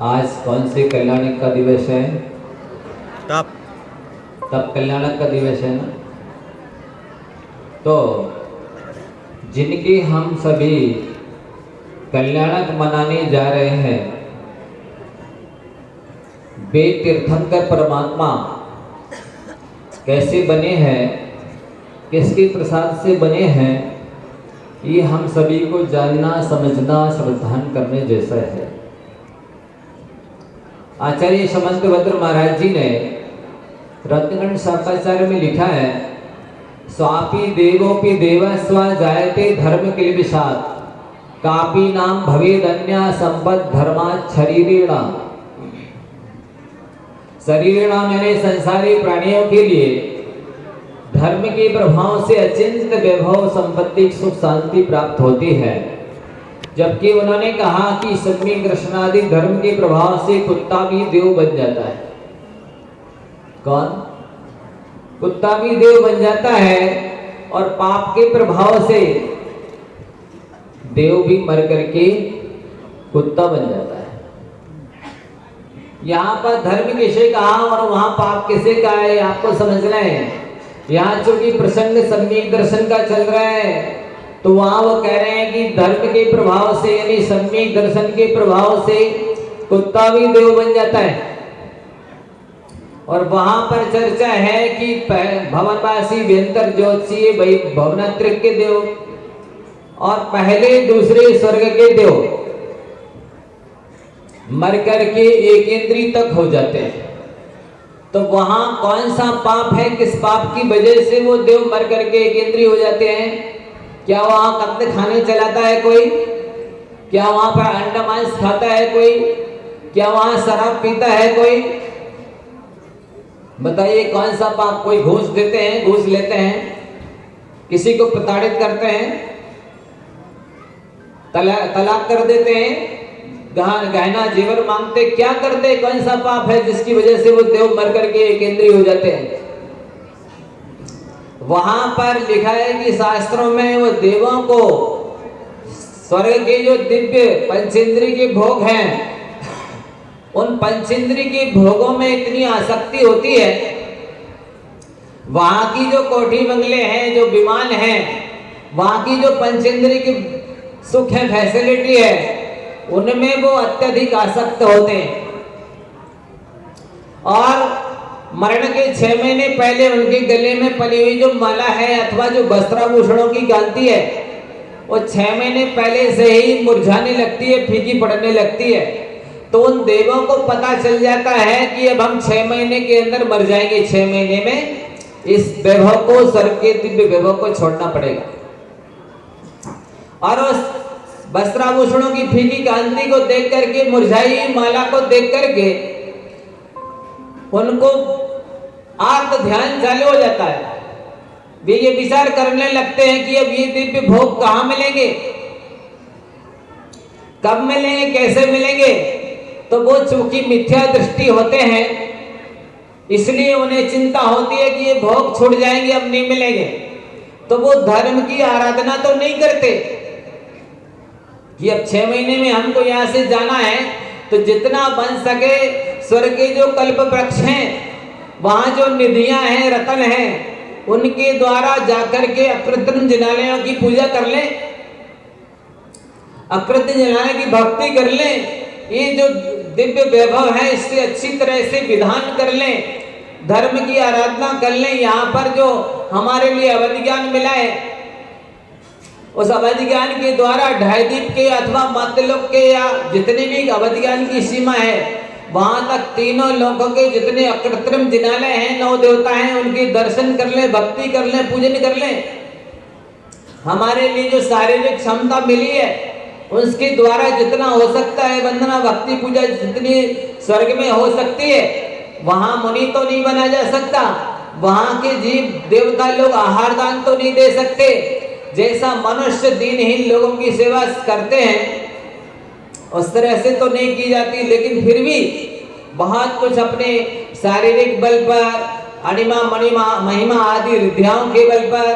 आज कौन से कल्याणक का दिवस है? तप तप कल्याणक का दिवस है ना। तो जिनकी हम सभी कल्याणक मनाने जा रहे हैं, वे तीर्थंकर परमात्मा कैसे बने हैं, किसके प्रसाद से बने हैं, ये हम सभी को जानना, समझना, श्रद्धान करने जैसा है। आचार्य समंतभद्र महाराज जी ने रत्नगण शाखाचार्य में लिखा है, स्वापी देवोपि देव स्व जायते धर्म किलबिषात् कापी नाम भवेदन्या संपद धर्मात् शरीरेणा। शरीरेणा मैंने संसारी प्राणियों के लिए धर्म के प्रभाव से अचिंत वैभव, संपत्ति, सुख, शांति प्राप्त होती है। जबकि उन्होंने कहा कि समी कृष्णादि धर्म के प्रभाव से कुत्ता भी देव बन जाता है। कौन? कुत्ता भी देव बन जाता है और पाप के प्रभाव से देव भी मर करके कुत्ता बन जाता है। यहाँ पर धर्म किसे कहा और वहां पाप किसे कहा है, आपको समझना है। यहाँ चूंकि प्रसंग सम्यक दर्शन का चल रहा है, तो वहां वो कह रहे हैं कि धर्म के प्रभाव से, यानी सम्यक दर्शन के प्रभाव से कुत्ता भी देव बन जाता है। और वहां पर चर्चा है कि भवनवासी व्यंतर ज्योतिषी भवनत्रिक के देव और पहले दूसरे स्वर्ग के देव मर करके एकेंद्री तक हो जाते हैं। तो वहां कौन सा पाप है, किस पाप की वजह से वो देव मर करके एकेंद्री हो जाते हैं? क्या वहां कत्ल खाने चलाता है कोई? क्या वहां पर अंडा मांस खाता है कोई? क्या वहां शराब पीता है कोई? बताइए कौन सा पाप? कोई घूस देते हैं, घूस लेते हैं, किसी को प्रताड़ित करते हैं, तलाक कर देते हैं, गहना जेवर मांगते, क्या करते? कौन सा पाप है जिसकी वजह से वो देव मर करके एकेंद्री हो जाते हैं? वहां पर लिखा है कि शास्त्रों में वो देवों को स्वर्ग के जो दिव्य पंचेंद्रिय के भोग हैं, उन पंचेंद्रिय के भोगों में इतनी आसक्ति होती है, वहां की जो कोठी बंगले हैं, जो विमान हैं, वहां की जो पंचेंद्रिय की सुख है, फैसिलिटी है, उनमें वो अत्यधिक आसक्त होते हैं। और मरण के 6 महीने पहले उनके गले में पली हुई जो माला है अथवा जो वस्त्राभूषणों की गांठी है, वो 6 महीने पहले से ही मुरझाने लगती है, फीकी पड़ने लगती है। तो उन देवों को पता चल जाता है कि अब हम 6 महीने के अंदर मर जाएंगे, 6 महीने में इस वैभव को, स्वर्ग के दिव्य वैभव को छोड़ना पड़ेगा। और उस वस्त्राभूषणों की फीकी कांति को देख करके, मुरझाई माला को देख करके उनको आत्म ध्यान चालू हो जाता है। वे ये विचार करने लगते हैं कि अब ये दिव्य भोग कहाँ मिलेंगे, कब मिलेंगे, कैसे मिलेंगे। तो वो चूंकि मिथ्या दृष्टि होते हैं, इसलिए उन्हें चिंता होती है कि ये भोग छूट जाएंगे, अब नहीं मिलेंगे। तो वो धर्म की आराधना तो नहीं करते कि अब 6 महीने में हमको यहाँ से जाना है, तो जितना बन सके स्वर्ग के जो कल्प वृक्ष हैं, वहां जो निधियां हैं, रतन हैं, उनके द्वारा जाकर के अकृत्रिम जिनालयों की पूजा कर लें, अकृत्रिम जिनालय की भक्ति कर लें, ये जो दिव्य वैभव है इससे अच्छी तरह से विधान कर लें, धर्म की आराधना कर लें। यहाँ पर जो हमारे लिए अवधि ज्ञान मिला है, उस अवधि ज्ञान के द्वारा ढाईदीप के अथवा मत्यलोक के या जितने भी अवधि ज्ञान की सीमा है, वहां तक तीनों लोकों के जितने अकृत्रिम जिनालय हैं, 9 देवता हैं, उनके दर्शन कर लें, भक्ति कर लें, पूजन कर लें। हमारे लिए जो शारीरिक क्षमता मिली है, उसके द्वारा जितना हो सकता है वंदना, भक्ति, पूजा जितनी स्वर्ग में हो सकती है, वहां मुनि तो नहीं बना जा सकता, वहां के जीव देवता लोग आहार दान तो नहीं दे सकते। जैसा मनुष्य दीनहीन लोगों की सेवा करते हैं उस तरह से तो नहीं की जाती, लेकिन फिर भी बहुत कुछ अपने शारीरिक बल पर, अणिमा मणिमा महिमा आदि रिद्धियाओं के बल पर,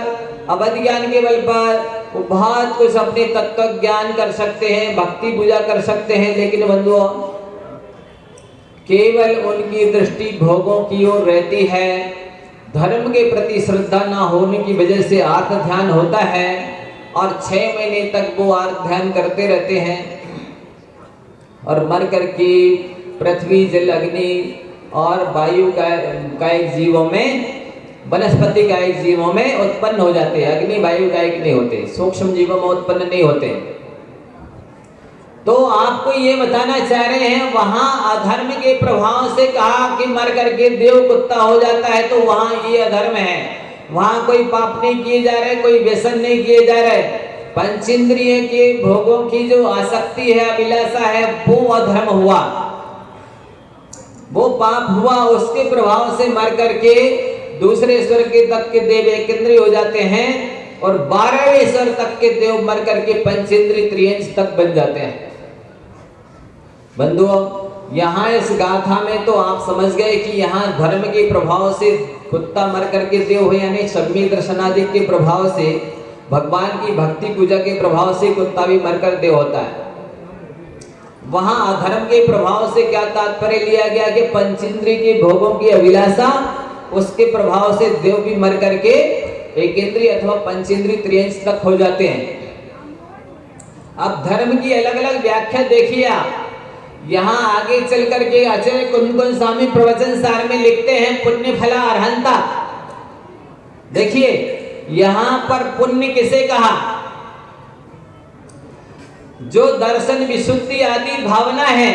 अवधि ज्ञान के बल पर वो बहुत कुछ अपने तत्व ज्ञान कर सकते हैं, भक्ति पूजा कर सकते हैं। लेकिन बंधुओं, केवल उनकी दृष्टि भोगों की ओर रहती है। धर्म के प्रति श्रद्धा न होने की वजह से आर्त ध्यान होता है और 6 महीने तक वो आर्त ध्यान करते रहते हैं और मर करके पृथ्वी, जल, अग्नि और वायु कायिक जीवों में, वनस्पति कायिक जीवों में उत्पन्न हो जाते हैं। अग्नि वायु कायिक नहीं होते, सूक्ष्म जीवों में उत्पन्न नहीं होते। तो आपको ये बताना चाह रहे हैं, वहां अधर्म के प्रभाव से कहा कि मर करके देव कुत्ता हो जाता है, तो वहां ये अधर्म है। वहां कोई पाप नहीं किए जा रहे, कोई व्यसन नहीं किए जा रहे। पंचेंद्रिय के भोगों की जो आसक्ति है, अभिलाषा है, वो अधर्म हुआ, वो पाप हुआ। उसके प्रभाव से मर करके दूसरे स्वर्ग के तक के देव एकेंद्रीय हो जाते हैं और 12वें स्वर तक के देव मर करके पंचेंद्रिय त्रियंश तक बन जाते हैं। बंधुओं, यहाँ इस गाथा में तो आप समझ गए कि यहाँ धर्म के प्रभाव से कुत्ता मर करके देव हो, यानी सम्यक दर्शनादि के प्रभाव से, भगवान की भक्ति पूजा के प्रभाव से कुत्ता भी मरकर देव होता है। वहां अधर्म के प्रभाव से क्या तात्पर्य लिया गया कि पंचेंद्रिय के भोगों की अभिलाषा, उसके प्रभाव से देव भी मर करके एकेंद्रीय अथवा पंचेंद्रिय त्रियंश तक हो जाते हैं। अब धर्म की अलग अलग व्याख्या देखिए आप। यहाँ आगे चल करके आचार्य कुंदकुंज स्वामी प्रवचन सार में लिखते हैं पुण्य फला अर्हंता। देखिए यहाँ पर पुण्य किसे कहा? जो दर्शन विशुद्धि आदि भावना है।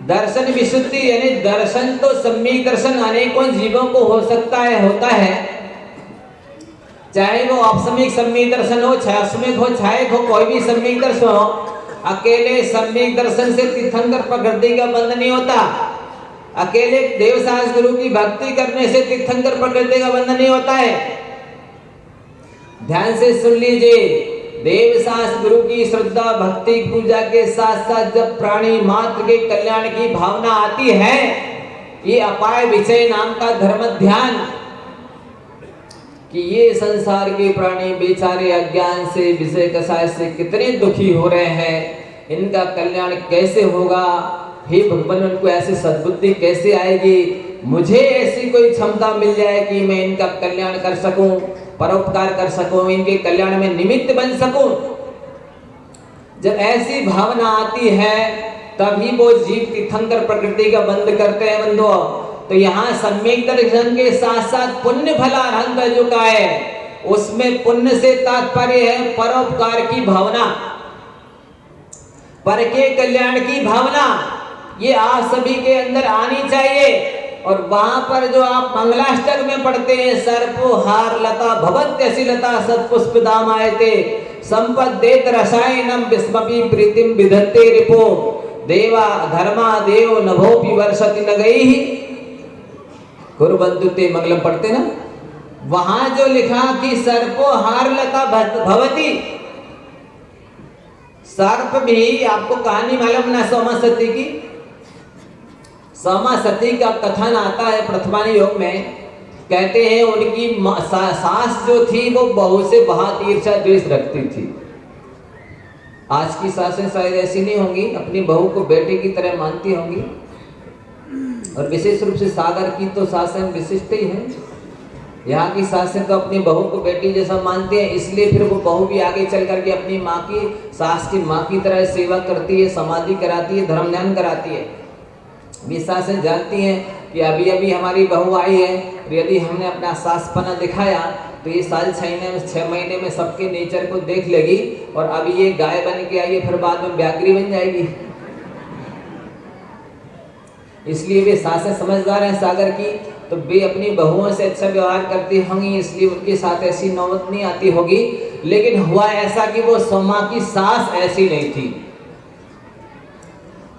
दर्शन विशुद्धि यानी दर्शन तो सम्यक दर्शन अनेकों जीवों को हो सकता है, होता है, चाहे वो अपसम्यक सम्यक दर्शन हो, छायासम्यक हो, छायक हो, कोई भी सम्यक दर्शन हो। अकेले सम्यक दर्शन से तीर्थंकर प्रकृति का बंध नहीं होता। अकेले देवसास गुरु की भक्ति करने से तीर्थंकर प्रकृति का बंध नहीं होता है। ध्यान से सुन लीजिए, देवसास गुरु की श्रद्धा भक्ति पूजा के साथ साथ जब प्राणी मात्र के कल्याण की भावना आती है, ये अपाय विषय नाम का धर्म ध्यान, कि ये संसार के प्राणी बेचारे अज्ञान से, विषय कषाय से कितने दुखी हो रहे हैं, इनका कल्याण कैसे होगा? हे भगवान, उनको ऐसी सद्बुद्धि कैसे आएगी? मुझे ऐसी कोई क्षमता मिल जाए कि मैं इनका कल्याण कर सकूं, परोपकार कर सकूं, इनके कल्याण में निमित्त बन सकूं। जब ऐसी भावना आती है तभी वो जीव तीर्थंकर प्रकृति का बंध करते हैं। बंधुओं, तो यहाँ सम्यक दर्शन के साथ साथ पुण्य फलारहंत जो का है, उसमें पुण्य से तात्पर्य है परोपकार की भावना, पर के कल्याण की भावना। ये आप सभी के अंदर आनी चाहिए। और वहां पर जो आप मंगलाष्टक में पढ़ते हैं, सर्पो हार लता भवत्यसि लता सत्पुष्प दामायते संपद्देत रसायनम विस्मपि प्रीतिम विधत्ते रिपो देवा धर्मा देव नभोपि वर्षति न गई कुरुबंधु ते मंगलम पढ़ते ना। वहां जो लिखा कि सर्पो हार लता भवती, सर्प भी, आपको कहानी मालूम ना सोमा सती की? सोमा सती का कथन आता है प्रथमानी योग में। कहते हैं उनकी सास जो थी वो बहू से बहुत ईर्ष्या द्वेष रखती थी। आज की सासें शायद ऐसी नहीं होंगी, अपनी बहू को बेटे की तरह मानती होंगी। और विशेष रूप से सागर की तो सासें विशिष्ट ही हैं। यहाँ की सासें तो अपनी बहू को बेटी जैसा मानती हैं, इसलिए फिर वो बहू भी आगे चल करके अपनी माँ की, सास की माँ की तरह सेवा करती है, समाधि कराती है, धर्म ध्यान कराती है। भी सासें जानती हैं कि अभी अभी हमारी बहू आई है, तो यदि हमने अपना सासपना दिखाया तो ये 6 महीने में सबके नेचर को देख लेगी, और अभी ये गाय बन के आई है, फिर बाद में व्याघ्री बन जाएगी। इसलिए वे सासें समझदार हैं सागर की, तो वे अपनी बहुओं से अच्छा व्यवहार करती होंगी, इसलिए उनके साथ ऐसी नौबत नहीं आती होगी। लेकिन हुआ ऐसा कि वो सोमा की सास ऐसी नहीं थी।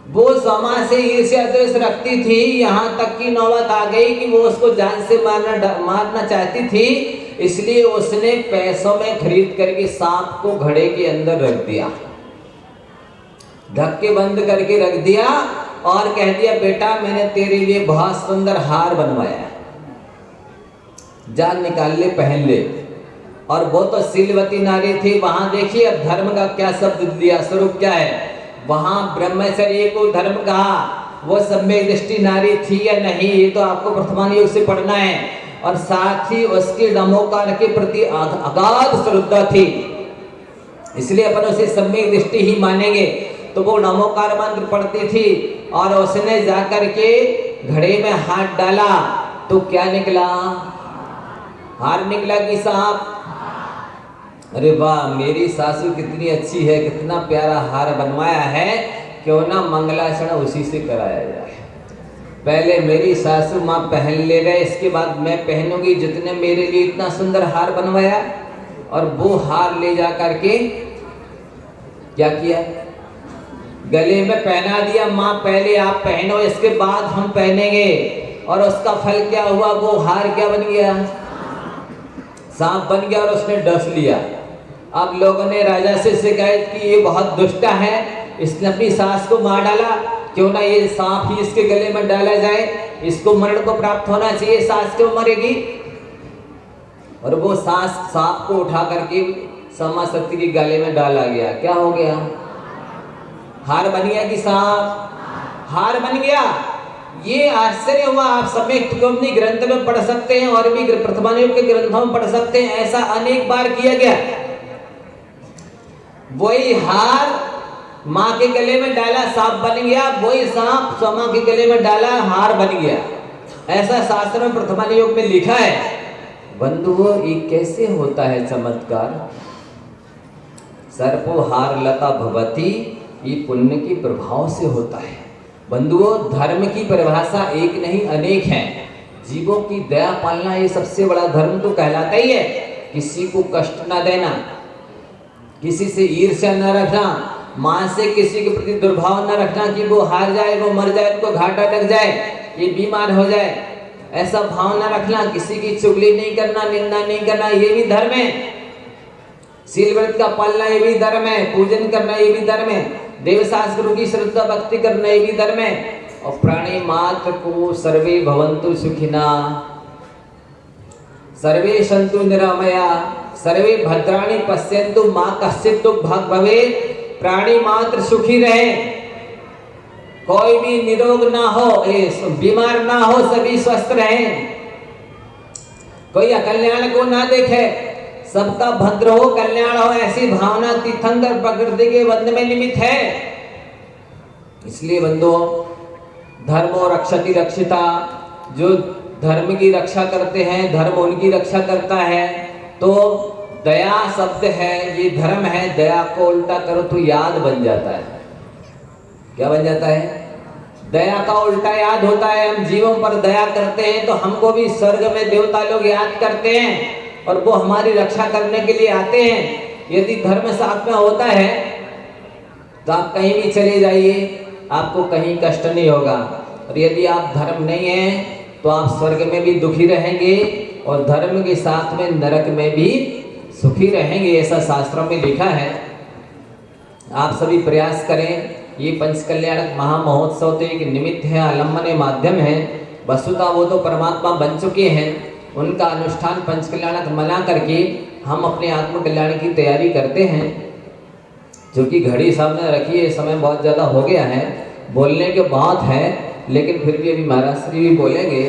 वो सोमा से ईर्ष्या द्वेष रखती थी, यहाँ तक की नौबत आ गई कि वो उसको जान से मारना चाहती थी। इसलिए उसने पैसों में खरीद करके सांप को घड़े के अंदर रख दिया, ढक्के बंद करके रख दिया और कह दिया, बेटा मैंने तेरे लिए बहुत सुंदर हार बनवाया है, जान निकाल ले, पहन ले। और वो तो शीलवती नारी थी। वहां देखिए अब धर्म का क्या शब्द दिया, स्वरूप क्या है। वहां ब्रह्मचर्य को धर्म कहा, वो सम्यक दृष्टि नारी थी या नहीं, ये तो आपको वर्तमान योग से पढ़ना है। और साथ ही उसके नमोकार के प्रति अगाध श्रद्धा थी, इसलिए अपन उसे सम्यक दृष्टि ही मानेंगे। तो वो नमोकार मंत्र पढ़ती थी और उसने जाकर के घड़े में हाथ डाला तो क्या निकला? हार निकला कि सांप? अरे वाह, मेरी सासू कितनी अच्छी है, कितना प्यारा हार बनवाया है, क्यों ना मंगलाचरण उसी से कराया जाए। पहले मेरी सासू माँ पहन ले गए, इसके बाद मैं पहनूंगी, जितने मेरे लिए इतना सुंदर हार बनवाया। और वो हार ले जा करके क्या किया? गले में पहना दिया। माँ पहले आप पहनो, इसके बाद हम पहनेंगे। और उसका फल क्या हुआ? वो हार क्या बन गया? सांप बन गया और उसने डस लिया। अब लोगों ने राजा से शिकायत की, ये बहुत दुष्ट है, इसने अपनी सास को मार डाला, क्यों ना ये सांप ही इसके गले में डाला जाए, इसको मरण को प्राप्त होना चाहिए, सास क्यों मरेगी? और वो सांप को उठा करके समा शक्ति के गले में डाला गया। क्या हो गया? हार बन गया कि सांप? हार बन गया। ये आश्चर्य हुआ। आप सम्यक तुगमनी ग्रंथ में पढ़ सकते हैं और भी प्रथमा योग के ग्रंथों में पढ़ सकते हैं, ऐसा अनेक बार किया गया। वही हार माँ के गले में डाला, सांप बन गया, वही सांप समा के गले में डाला, हार बन गया। ऐसा शास्त्र में प्रथमा योग में लिखा है। बंधुओं, ये कैसे होता है चमत्कार? सर्पो हार लता भवती, ये पुण्य के प्रभाव से होता है। बंधुओं, धर्म की परिभाषा एक नहीं अनेक है। जीवों की दया पालना ये सबसे बड़ा धर्म तो कहलाता ही है। किसी को कष्ट न देना, किसी से ईर्ष्या न रखना, माँ से किसी के प्रति दुर्भाव न रखना कि वो हार जाए, वो मर जाए, उनको घाटा लग जाए, ये बीमार हो जाए, ऐसा भाव न रखना। किसी की चुगली नहीं करना, निंदा नहीं करना, ये भी धर्म है। शील व्रत का पालना ये भी धर्म है। पूजन करना ये भी धर्म है। देव शास्त्रों की श्रद्धा भक्ति करना ये भी धर्म है। और प्राणी मात्र को सर्वे भवन्तु सुखिना, सर्वे सन्तु निरामया, सर्वे भद्राणि पश्यन्तु मा कश्चित् दुःखभाग् भवेत्। प्राणी मात्र सुखी रहे, कोई भी निरोग ना हो, बीमार ना हो, सभी स्वस्थ रहें, कोई अकल्याण को ना देखे, सबका भद्र हो, कल्याण हो, ऐसी भावना तीर्थंकर प्रकृति के बंध में निमित्त है। इसलिए बंधुओं, धर्मो रक्षति रक्षिता, जो धर्म की रक्षा करते हैं, धर्म उनकी रक्षा करता है। तो दया शब्द है, ये धर्म है। दया को उल्टा करो तो याद बन जाता है। क्या बन जाता है? दया का उल्टा याद होता है। हम जीवों पर दया करते हैं तो हमको भी स्वर्ग में देवता लोग याद करते हैं और वो हमारी रक्षा करने के लिए आते हैं। यदि धर्म साथ में होता है तो आप कहीं भी चले जाइए, आपको कहीं कष्ट नहीं होगा। और यदि आप धर्म नहीं है तो आप स्वर्ग में भी दुखी रहेंगे और धर्म के साथ में नरक में भी सुखी रहेंगे, ऐसा शास्त्रों में लिखा है। आप सभी प्रयास करें। ये पंचकल्याणक महामहोत्सव तो एक निमित्त है, आलम्बन माध्यम है। वस्तुतः वो तो परमात्मा बन चुके हैं। उनका अनुष्ठान पंचकल्याणक मना करके हम अपने आत्मकल्याण की तैयारी करते हैं। जो कि घड़ी सामने रखी है, समय बहुत ज़्यादा हो गया है, बोलने के बहुत है, लेकिन फिर भी अभी महाराज श्री भी बोलेंगे,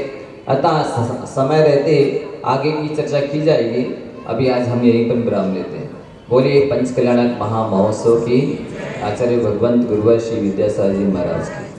अतः समय रहते आगे की चर्चा की जाएगी। अभी आज हम यहीं पर विराम लेते हैं। बोलिए पंचकल्याणक महामहोत्सव की आचार्य भगवंत गुरुवर श्री विद्यासागर जी महाराज की।